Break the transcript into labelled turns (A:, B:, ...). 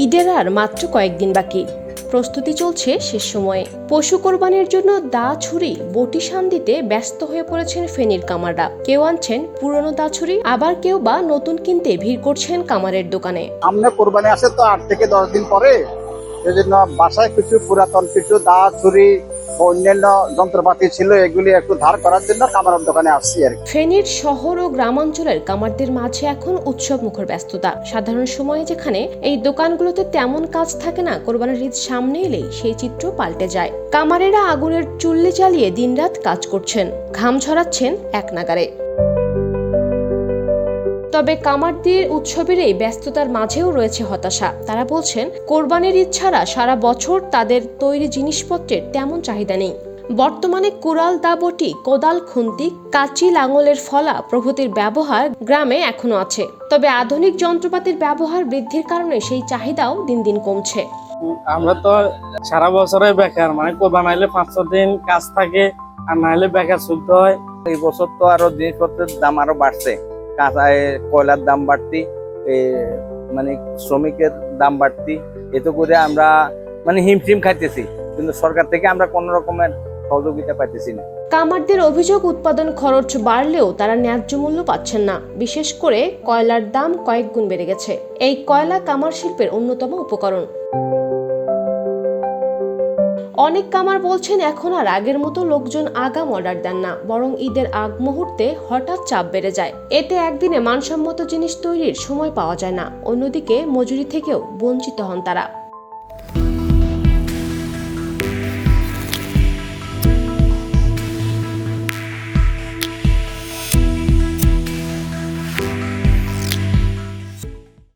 A: ঈদের আর মাত্র কয়েকদিন বাকি, প্রস্তুতি চলছে শেষ সময়ে। পশু কোরবানির জন্য দা, ছুরি, বটি শান দিতে ব্যস্ত হয়ে পড়েছেন ফেনীর কামাররা। কেউ আনছেন পুরনো দা ছুরি, আবার কেউ বা নতুন কিনতে ভিড় করছেন কামারের দোকানে।
B: সামনে কোরবানি আসে তো 8 থেকে 10 দিন পরে, সেজন্য বাসায় কিছু পুরাতন কিছু দা, ছুরি, অন্যান্য যন্ত্রপাতি ছিল, এগুলি একটু ধার করার জন্য কামারের দোকানে আসছি আর কি।
A: ফেনীর শহর ও গ্রামাঞ্চলের কামারদের মাঝে এখন উৎসব মুখর ব্যস্ততা। সাধারণ সময়ে যেখানে এই দোকানগুলোতে তেমন কাজ থাকে না, কোরবানির ঈদ সামনে এলেই সেই চিত্র পাল্টে যায়। কামারেরা আগুনের চুল্লি চালিয়ে দিনরাত কাজ করছেন, ঘাম ঝরাচ্ছেন এক নাগারে। তবে কামারদের উৎসবের এই ব্যস্ততার মাঝেও রয়েছে হতাশা। তারা বলছেন, কোরবানির ঈদ ছাড়া সারা বছর তাদের তৈরি জিনিসপত্রের তেমন চাহিদা নেই। বর্তমানে কুড়াল, দা, বটি, কোদাল, খুন্তি, কাঁচি, লাঙলের ফলা প্রভৃতির ব্যবহার গ্রামে এখনো আছে। তবে আধুনিক যন্ত্রপাতির ব্যবহার বৃদ্ধির কারণে সেই চাহিদাও দিন দিন কমছে।
C: আমরা তো সারা বছরে বেকার, মানে কোরবানি আইলে 5-6 দিন কাজ থাকে, আর না হলে বেকার চলতে হয়।
D: এই বছর তো আরো জিনিসপত্রের দাম আরো বাড়ছে, কাঁচায় কয়লার দাম বাড়তি, মানে শ্রমিকের দাম বাড়তি, এতে করে আমরা মানে হিমশিম খাইতেছি, কিন্তু সরকার থেকে আমরা কোন রকমের সহযোগিতা পাইতেছি না।
A: কামারদের অভিযোগ, উৎপাদন খরচ বাড়লেও তারা ন্যায্য মূল্য পাচ্ছেন না। বিশেষ করে কয়লার দাম কয়েক গুণ বেড়ে গেছে। এই কয়লা কামার শিল্পের অন্যতম উপকরণ। অনেক কামার বলছেন, এখন আর আগের মতো লোকজন আগাম অর্ডার দেন না, বরং ঈদের আগ মুহূর্তে হঠাৎ চাপ বেড়ে যায়। এতে একদিনে মানসম্মত জিনিস তৈরির সময় পাওয়া যায় না। অন্যদিকে মজুরি থেকেও বঞ্চিত হন তারা।